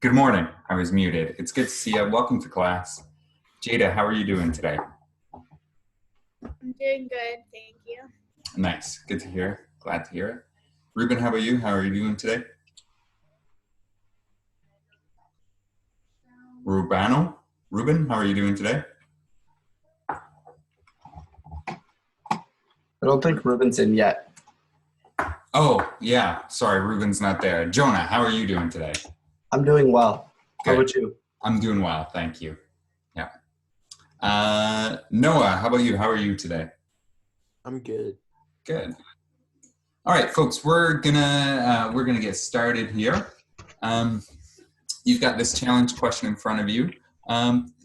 Good morning. I was muted. It's good to see you. Welcome to class. Jada, how are you doing today? I'm doing good, thank you. Nice. Good to hear. Glad to hear it. Ruben, how about you? How are you doing today? Ruben, how are you doing today? I don't think Ruben's in yet. Oh, yeah. Sorry, Ruben's not there. Jonah, how are you doing today? I'm doing well. Good. How about you? I'm doing well. Thank you. Yeah. Noah, how about you? How are you today? I'm good. Good. All right, folks, we're gonna get started here. You've got this challenge question in front of you.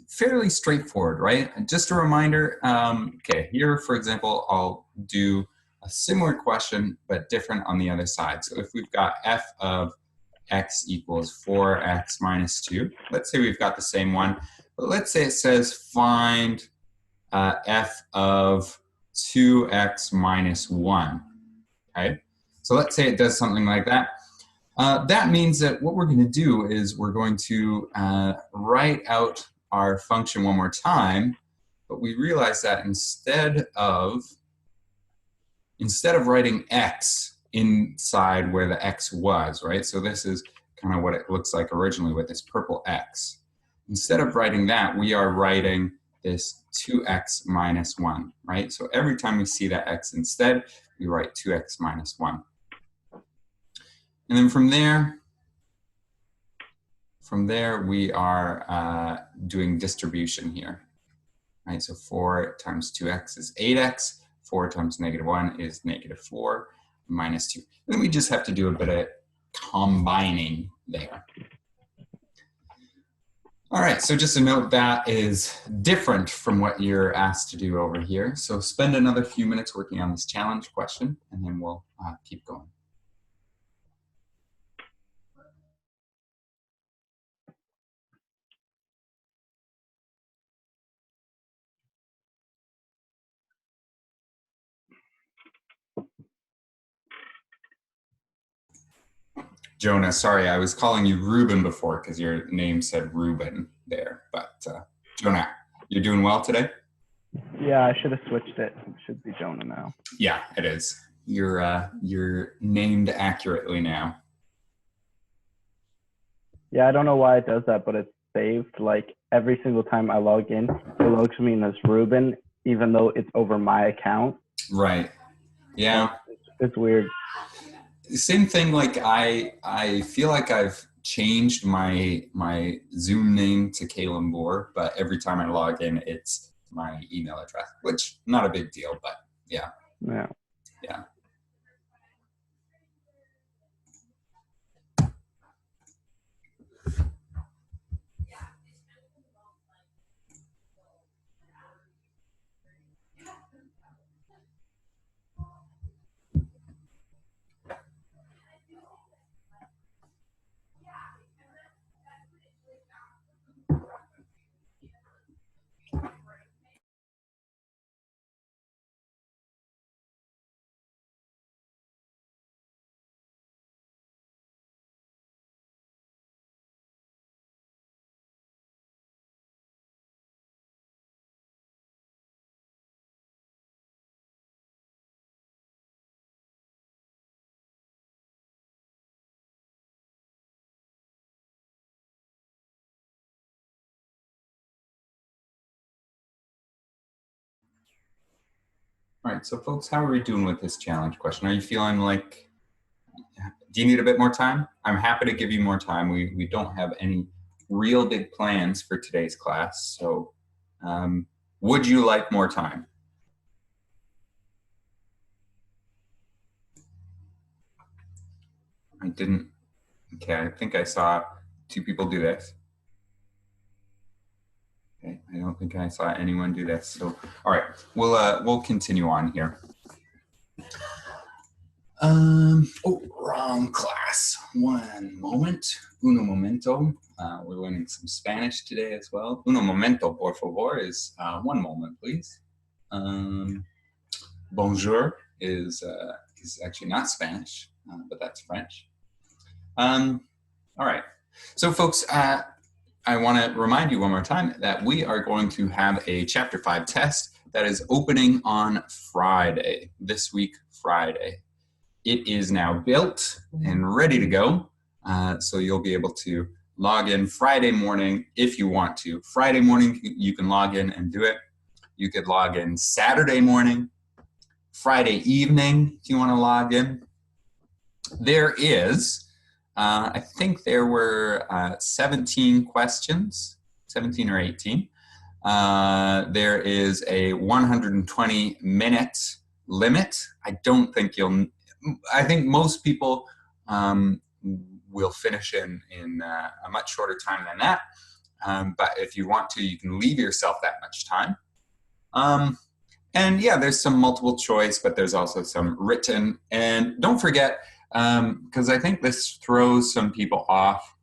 Fairly straightforward, right? Just a reminder. Okay, here, for example, I'll do a similar question, but different on the other side. So if we've got f of x equals 4x minus 2, let's say we've got the same one, but let's say it says find f of 2x minus 1. Okay, so let's say it does something like that. That means that what we're going to do is we're going to write out our function one more time, but we realize that instead of writing x inside where the x was, right? So this is kind of what it looks like originally with this purple x. Instead of writing that, we are writing this 2x minus 1, right? So every time we see that x instead, we write 2x minus 1. And then from there we are doing distribution here, right? So 4 times 2x is 8x, 4 times -1 is -4, minus 2. And then we just have to do a bit of combining there. All right, so just a note that is different from what you're asked to do over here. So spend another few minutes working on this challenge question, and then we'll keep going. Jonah, sorry, I was calling you Ruben before because your name said Ruben there. But Jonah, you're doing well today? Yeah, I should have switched it. It should be Jonah now. Yeah, it is. You're named accurately now. Yeah, I don't know why it does that, but it's saved. Like every single time I log in, it logs me as Ruben, even though it's over my account. Right. Yeah. It's weird. Same thing. Like I feel like I've changed my Zoom name to Caleb Bohr, but every time I log in, it's my email address, which not a big deal, but yeah. Yeah. Yeah. All right, so folks, how are we doing with this challenge question? Are you feeling like, do you need a bit more time? I'm happy to give you more time. We don't have any real big plans for today's class, so would you like more time? I didn't, okay, I think I saw 2 people do this. Okay, I don't think I saw anyone do this. So, all right, we'll continue on here. Oh, wrong class. One moment. Uno momento. We're learning some Spanish today as well. Uno momento, por favor, is 1 moment, please. Bonjour is actually not Spanish, but that's French. All right. So folks, I want to remind you one more time that we are going to have a Chapter 5 test that is opening on Friday, this week, Friday. It is now built and ready to go. So you'll be able to log in Friday morning if you want to. Friday morning, you can log in and do it. You could log in Saturday morning, Friday evening if you want to log in. There is, I think there were 17 questions, 17 or 18. There is a 120-minute limit. I think most people will finish in a much shorter time than that. But if you want to, you can leave yourself that much time. And yeah, there's some multiple choice, but there's also some written. And don't forget, because I think this throws some people off.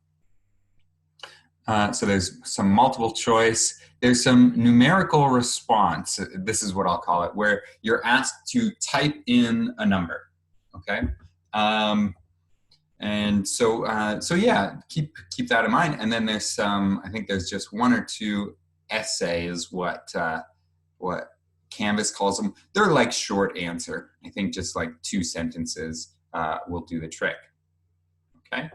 So there's some multiple choice. There's some numerical response. This is what I'll call it, where you're asked to type in a number. Okay. And so yeah, keep that in mind. And then there's some, I think there's just one or two essays, what Canvas calls them. They're like short answer. I think just like 2 sentences will do the trick. Okay.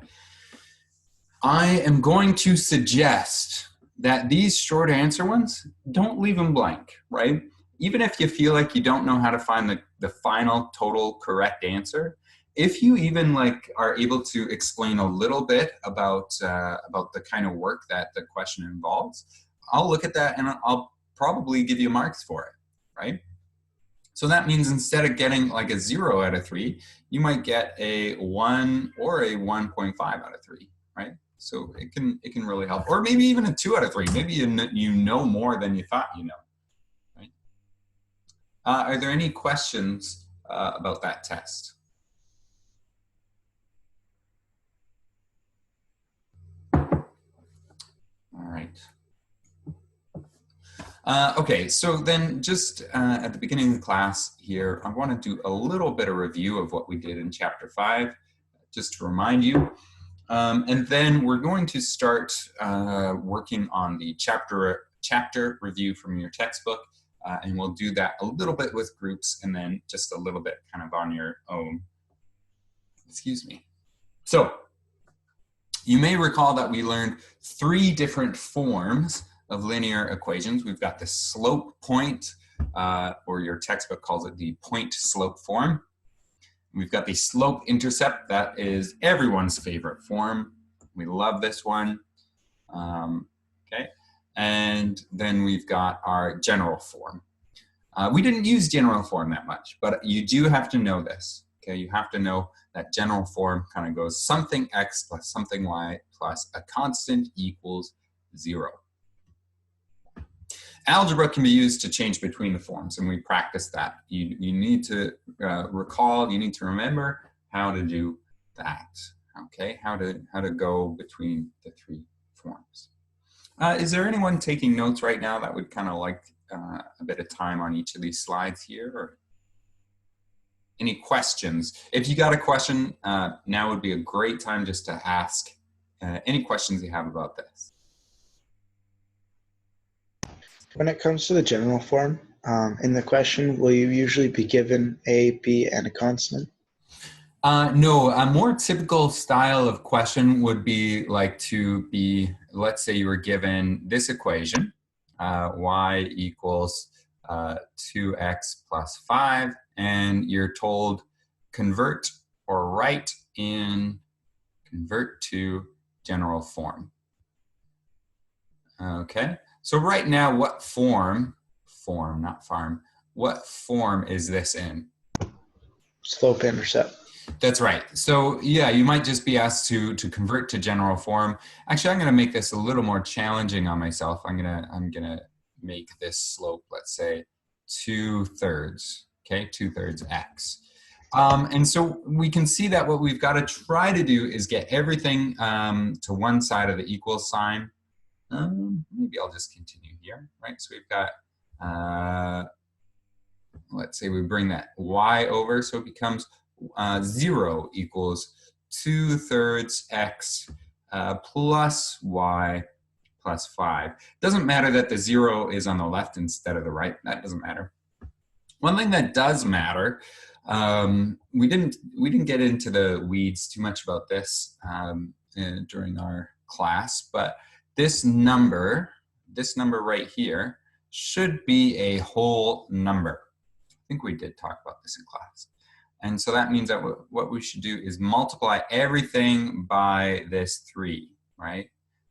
I am going to suggest that these short answer ones, don't leave them blank, right? Even if you feel like you don't know how to find the final total correct answer, if you even like are able to explain a little bit about the kind of work that the question involves, I'll look at that and I'll probably give you marks for it, right? So that means instead of getting like a 0 out of 3, you might get a 1 or a 1.5 out of 3, right? So it can really help, or maybe even a 2 out of 3. Maybe you know more than you thought you know, right? Are there any questions about that test? All right. Okay, so then just at the beginning of the class here, I want to do a little bit of review of what we did in Chapter 5, just to remind you. And then we're going to start working on the chapter review from your textbook, and we'll do that a little bit with groups and then just a little bit kind of on your own. Excuse me. So you may recall that we learned 3 different forms of linear equations. We've got the slope point, or your textbook calls it the point slope form. We've got the slope intercept. That is everyone's favorite form. We love this one. Okay. And then we've got our general form. We didn't use general form that much, but you do have to know this. Okay. You have to know that general form kind of goes something x plus something y plus a constant equals 0. Algebra can be used to change between the forms, and we practice that. You need to recall, you need to remember how to do that, okay? How to go between the 3 forms. Is there anyone taking notes right now that would kind of like a bit of time on each of these slides here? Or any questions? If you got a question, now would be a great time just to ask any questions you have about this. When it comes to the general form, in the question, will you usually be given a, b, and a constant? No, a more typical style of question would be like to be, let's say you were given this equation, y equals 2x plus 5, and you're told convert or write in, convert to general form. Okay. So right now, what form, not farm, what form is this in? Slope intercept. That's right. So yeah, you might just be asked to convert to general form. Actually, I'm going to make this a little more challenging on myself. I'm gonna make this slope, let's say, 2/3. Okay, 2/3 x. And so we can see that what we've got to try to do is get everything to one side of the equal sign. Maybe I'll just continue here, right? So we've got, let's say we bring that y over, so it becomes 0 equals 2/3 x plus y plus 5. Doesn't matter that the 0 is on the left instead of the right. That doesn't matter. One thing that does matter, we didn't get into the weeds too much about this during our class, but this number right here should be a whole number. I think we did talk about this in class. And so that means that what we should do is multiply everything by this 3, right?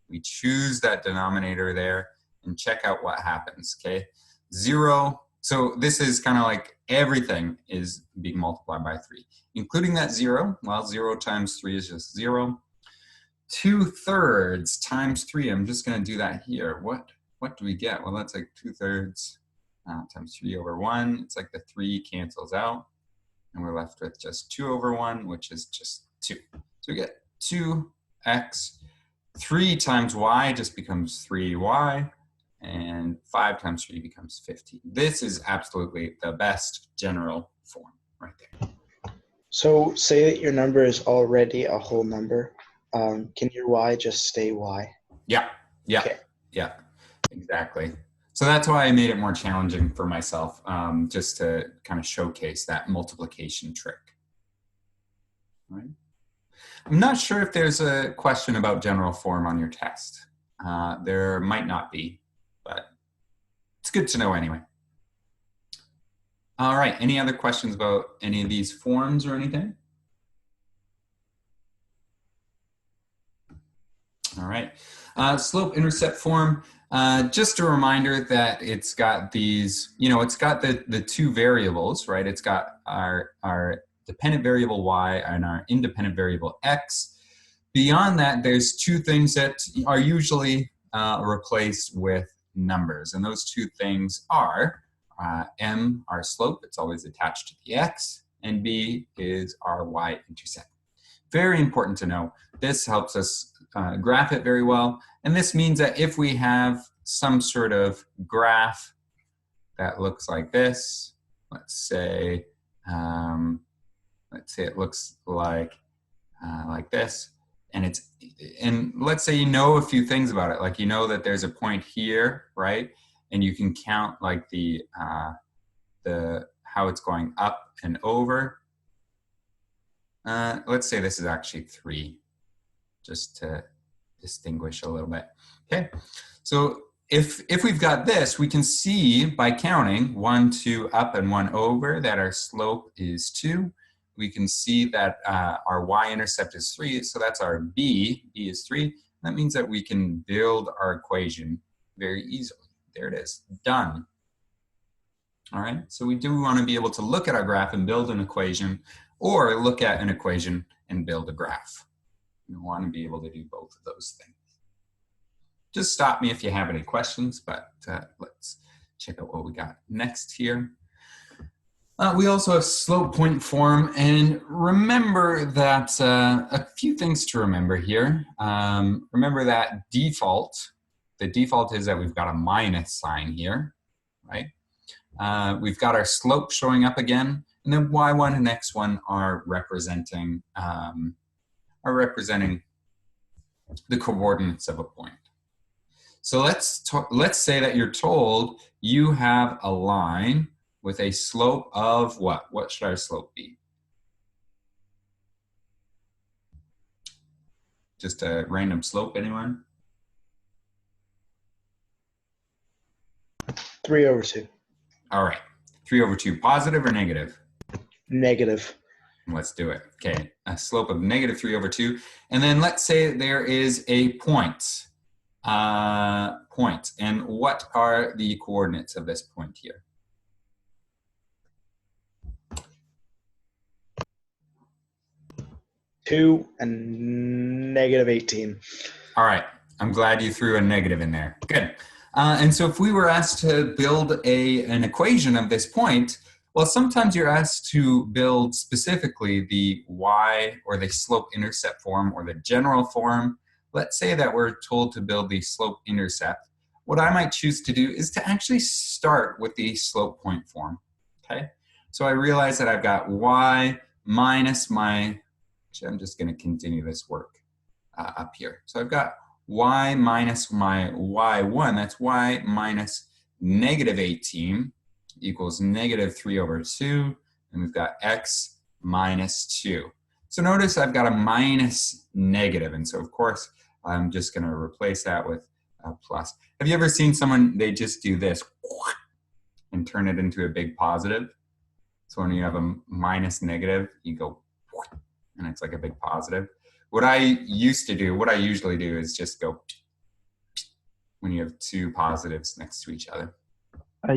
We choose that denominator there and check out what happens, okay? 0, so this is kind of like everything is being multiplied by 3, including that 0. Well, 0 times 3 is just 0. 2/3 times 3, I'm just gonna do that here. What do we get? Well, that's like 2/3 times 3 over 1. It's like the 3 cancels out, and we're left with just 2 over 1, which is just 2. So we get 2x. 3 times y just becomes 3y, and 5 times 3 becomes 15. This is absolutely the best general form right there. So say that your number is already a whole number. Can your y just stay y? Yeah, yeah, Okay. yeah, exactly. So that's why I made it more challenging for myself, just to kind of showcase that multiplication trick. All right. I'm not sure if there's a question about general form on your test. There might not be, but it's good to know anyway. All right, any other questions about any of these forms or anything? All right, slope-intercept form, just a reminder that it's got these, it's got the two variables, right? It's got our dependent variable y and our independent variable x. Beyond that, there's two things that are usually replaced with numbers, and those two things are m, our slope, it's always attached to the x, and b is our y-intercept. Very important to know. This helps us graph it very well, and this means that if we have some sort of graph that looks like this, let's say it looks like this, and let's say you know a few things about it, like you know that there's a point here, right? And you can count like the how it's going up and over. Let's say this is actually 3, just to distinguish a little bit. Okay, so if we've got this, we can see by counting 1, 2 up and 1 over that our slope is 2. We can see that our y-intercept is 3, so that's our b. B is 3. That means that we can build our equation very easily. There it is, done. All right, so we do want to be able to look at our graph and build an equation, or look at an equation and build a graph. We want to be able to do both of those things. Just stop me if you have any questions, but let's check out what we got next here. We also have slope point form, and remember that a few things to remember here. Remember that the default is that we've got a minus sign here, right? We've got our slope showing up again, and then y1 and x1 are representing the coordinates of a point. So let's say that you're told you have a line with a slope of what? What should our slope be? Just a random slope, anyone? 3 over 2. All right, 3 over 2, positive or negative? Negative. Let's do it. Okay, a slope of negative 3 over 2. And then let's say there is a point. And what are the coordinates of this point here? Two and negative 18. All right, I'm glad you threw a negative in there. Good. And so if we were asked to build an equation of this point, well, sometimes you're asked to build specifically the y or the slope-intercept form or the general form. Let's say that we're told to build the slope-intercept. What I might choose to do is to actually start with the slope point form, okay? So I realize that I've got y minus my, actually I'm just gonna continue this work. up here. So I've got y minus my y1, that's y minus negative 18 equals negative 3 over 2, and we've got x minus 2. So notice I've got a minus negative, and so of course I'm just going to replace that with a plus. Have you ever seen someone, they just do this and turn it into a big positive? So when you have a minus negative, you go and it's like a big positive. What I usually do is just go when you have two positives next to each other. I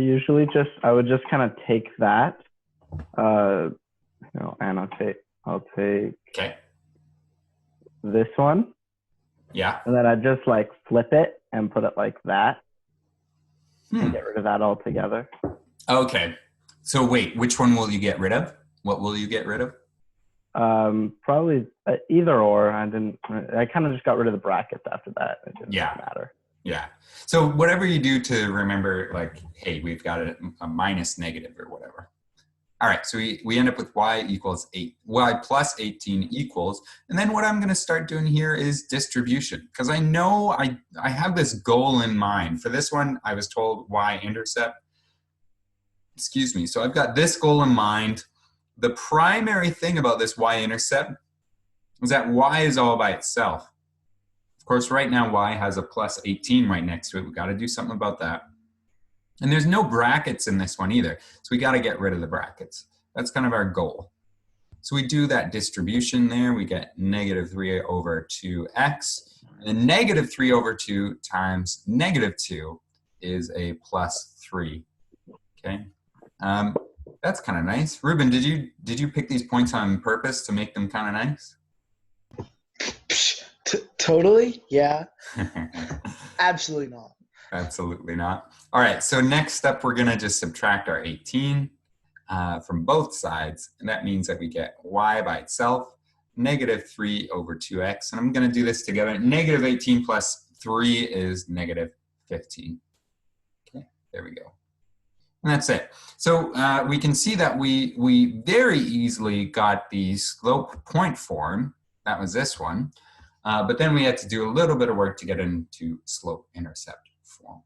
would just kind of take that, annotate. I'll take Okay. this one. Yeah. And then I just like flip it and put it like that and get rid of that altogether. Okay. So wait, which one will you get rid of? What will you get rid of? Probably either or. I kind of just got rid of the brackets after that. It didn't matter. Yeah. So whatever you do to remember, like, hey, we've got a minus negative or whatever. All right, so we end up with y equals 8, y plus 18 equals, and then what I'm going to start doing here is distribution, because I know I have this goal in mind. For this one, I was told y-intercept. Excuse me. So I've got this goal in mind. The primary thing about this y-intercept is that y is all by itself. Of course, right now y has a plus 18 right next to it. We've got to do something about that. And there's no brackets in this one either. So we got to get rid of the brackets. That's kind of our goal. So we do that distribution there. We get negative 3 over 2x. And negative 3 over 2 times negative 2 is a plus 3. Okay. That's kind of nice. Ruben, did you pick these points on purpose to make them kind of nice? Totally? Yeah. Absolutely not. Absolutely not. All right, so next up, we're going to just subtract our 18 from both sides. And that means that we get y by itself, negative 3 over 2x. And I'm going to do this together. Negative 18 plus 3 is negative 15. Okay, there we go. And that's it. So we can see that we very easily got the slope point form. That was this one. But then we had to do a little bit of work to get into slope intercept form.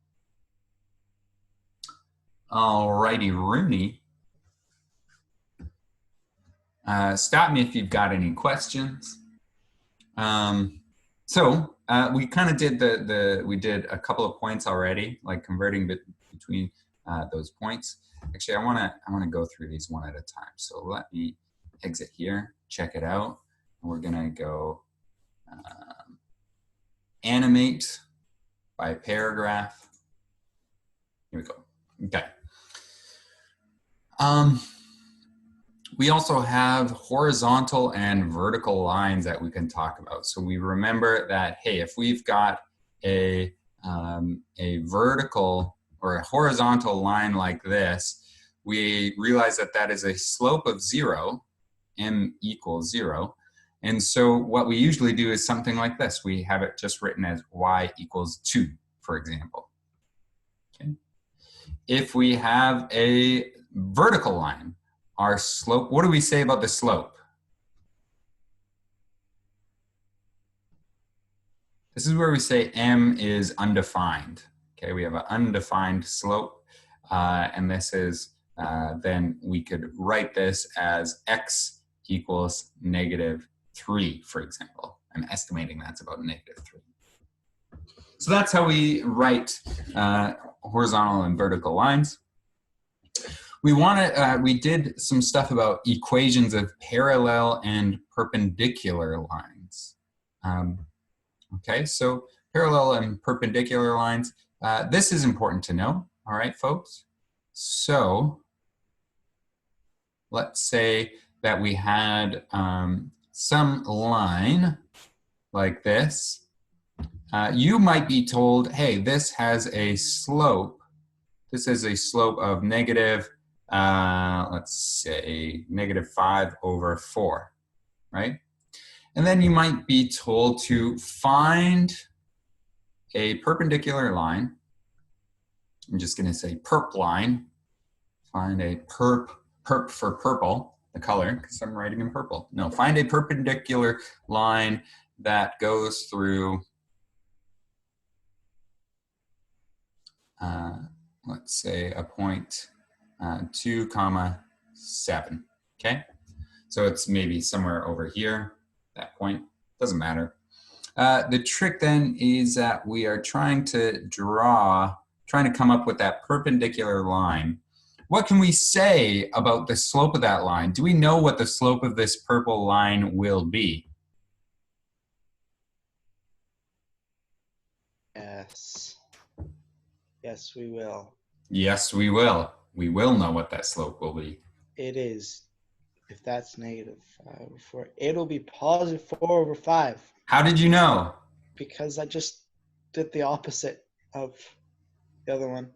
Alrighty, Rooney. Stop me if you've got any questions. So we kind of did we did a couple of points already, like converting between those points. Actually, I wanna go through these one at a time. So let me exit here, check it out. We're gonna go animate by paragraph. Here we go. Okay. We also have horizontal and vertical lines that we can talk about. So we remember that, hey, if we've got a vertical or a horizontal line like this, we realize that that is a slope of 0, m equals 0. And so what we usually do is something like this. We have it just written as y equals 2, for example. Okay. If we have a vertical line, our slope, what do we say about the slope? This is where we say m is undefined. Okay, we have an undefined slope, and this is, then we could write this as x equals negative 3, for example. I'm estimating that's about negative 3. So that's how we write horizontal and vertical lines. We did some stuff about equations of parallel and perpendicular lines. Okay, so parallel and perpendicular lines, this is important to know, all right, folks? So let's say that we had some line like this. You might be told, hey, this has a slope. This is a slope of negative, let's say, negative 5 over 4, right? And then you might be told to find a perpendicular line. I'm just going to say perp line. Find a perp for purple, the color, because I'm writing in purple. No, find a perpendicular line that goes through, let's say a point 2 comma 7, okay? So it's maybe somewhere over here, that point, doesn't matter. The trick then is that we are trying to come up with that perpendicular line. What can we say about the slope of that line? Do we know what the slope of this purple line will be? Yes. Yes, we will. Yes, we will. We will know what that slope will be. It is, if that's negative 5 over 4, it'll be positive 4 over 5. How did you know? Because I just did the opposite of the other one.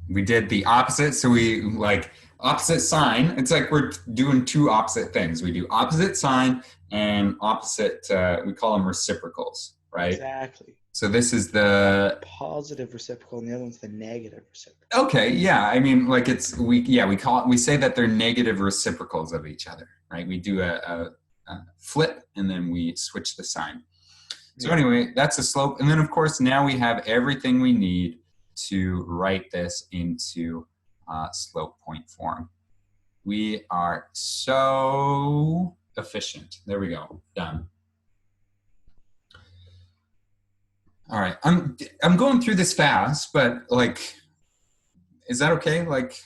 We did the opposite, so we like opposite sign. It's like we're doing two opposite things. We do opposite sign and opposite, we call them reciprocals, right? Exactly. So this is the Positive reciprocal and the other one's the negative reciprocal. okay, yeah. I mean, like we say that they're negative reciprocals of each other, right? We do a flip and then we switch the sign. So anyway, that's the slope. And then of course, now we have everything we need to write this into slope point form. We are so efficient. There we go, done. All right, I'm going through this fast, but like, is that okay? Like,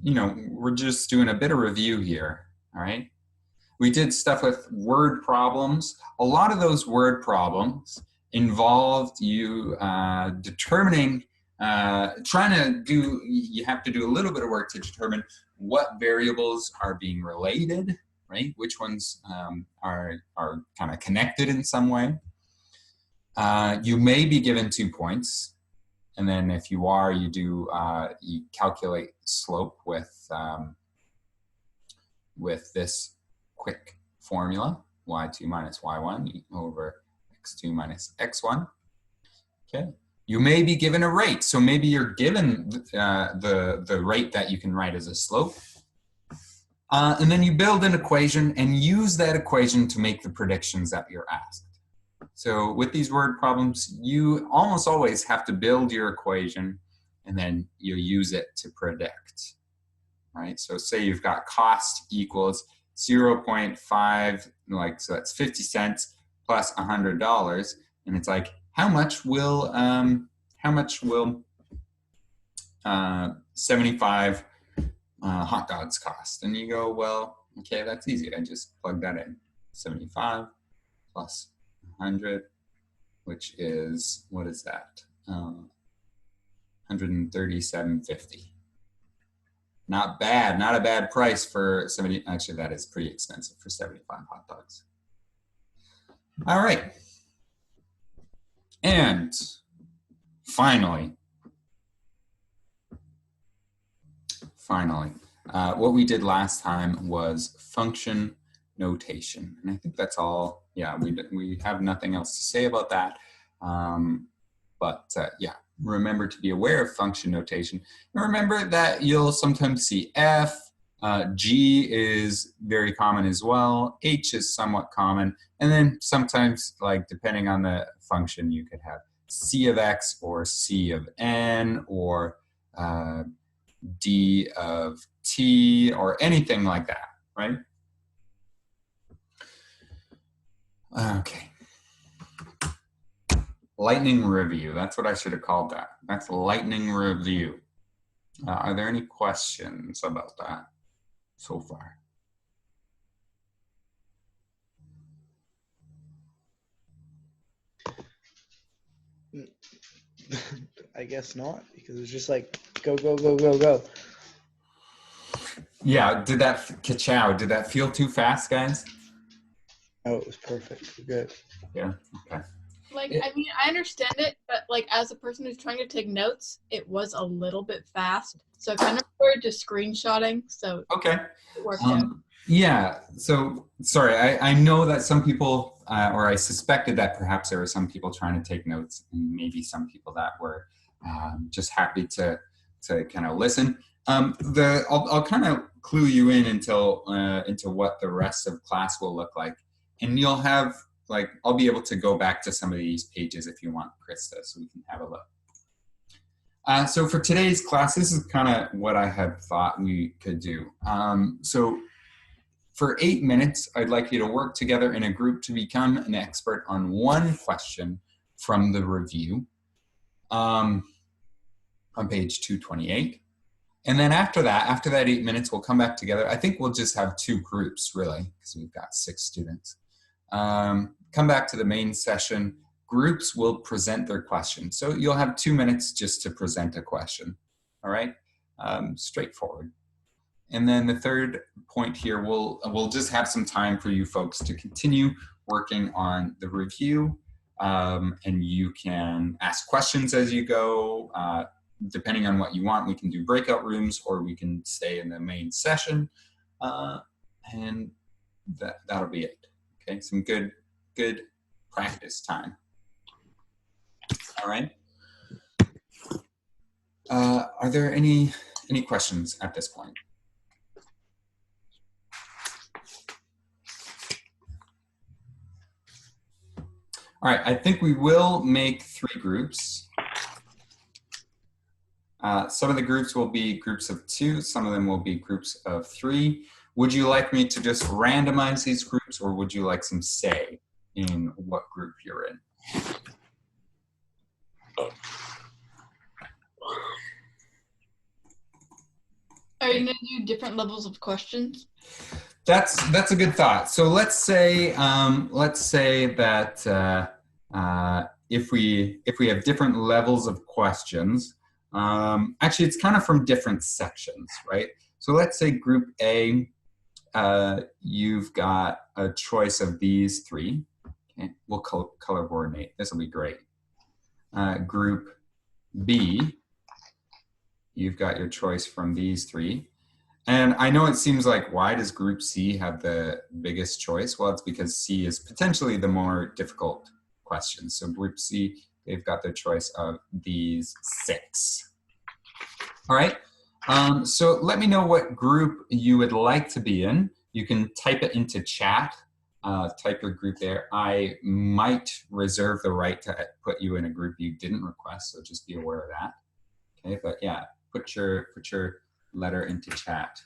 you know, we're just doing a bit of review here, all right? We did stuff with word problems. A lot of those word problems involved you determining, you have to do a little bit of work to determine what variables are being related, right? Which ones are kind of connected in some way. You may be given 2 points, and then if you are, you do you calculate slope with this quick formula: y2 minus y1 over x2 minus x1. Okay. You may be given a rate, so maybe you're given the rate that you can write as a slope. And then you build an equation and use that equation to make the predictions that you're asked. So with these word problems, you almost always have to build your equation and then you use it to predict, right? So say you've got cost equals 0.5, like, so that's 50 cents plus $100. And it's like, how much will 75 hot dogs cost? And you go, well, okay, that's easy. I just plug that in. 75 plus 100, which is, what is that? 137.50. Not bad, not a bad price for 70. Actually, that is pretty expensive for 75 hot dogs. All right. And finally, what we did last time was function notation. And I think that's all. Yeah, we have nothing else to say about that. Yeah, remember to be aware of function notation. And remember that you'll sometimes see F, G is very common as well. H is somewhat common. And then sometimes, like, depending on the function, you could have C of X or C of N or D of T or anything like that, right? Okay. Lightning review. That's what I should have called that. That's lightning review. Are there any questions about that so far? I guess not, because it's just like go, go, go, go, go. Yeah, did that feel too fast, guys? Oh, it was perfect. We're good. Yeah, okay. Like, I mean, I understand it, but like as a person who's trying to take notes, it was a little bit fast. So I kind of referred to screenshotting. So Okay. it worked out. Yeah, so sorry, I know that some people, or I suspected that perhaps there were some people trying to take notes and maybe some people that were just happy to kind of listen. I'll kind of clue you in into what the rest of class will look like. And you'll have like I'll be able to go back to some of these pages if you want, Krista, so we can have a look. So for today's class, this is kind of what I had thought we could do. So for 8 minutes, I'd like you to work together in a group to become an expert on one question from the review on page 228. And then after that 8 minutes, we'll come back together. I think we'll just have 2 groups, really, because we've got 6 students. Come back to the main session. Groups will present their questions. So you'll have 2 minutes just to present a question, all right? Straightforward. And then the third point here, we'll just have some time for you folks to continue working on the review, and you can ask questions as you go. Depending on what you want, we can do breakout rooms or we can stay in the main session, and that'll be it. Okay, some good practice time. All right. Are there any questions at this point? All right, I think we will make 3 groups. Some of the groups will be groups of 2, some of them will be groups of 3. Would you like me to just randomize these groups, or would you like some say in what group you're in? Are you going to do different levels of questions? That's a good thought. So let's say that if we have different levels of questions, actually it's kind of from different sections, right? So let's say group A, you've got a choice of these 3. Okay, we'll color coordinate. This will be great. Group B, you've got your choice from these 3. And I know it seems like, why does group C have the biggest choice? Well, it's because C is potentially the more difficult question. So group C, they've got their choice of these 6. All right, so let me know what group you would like to be in. You can type it into chat, type your group there. I might reserve the right to put you in a group you didn't request, so just be aware of that. Okay, but yeah, put your letter into chat.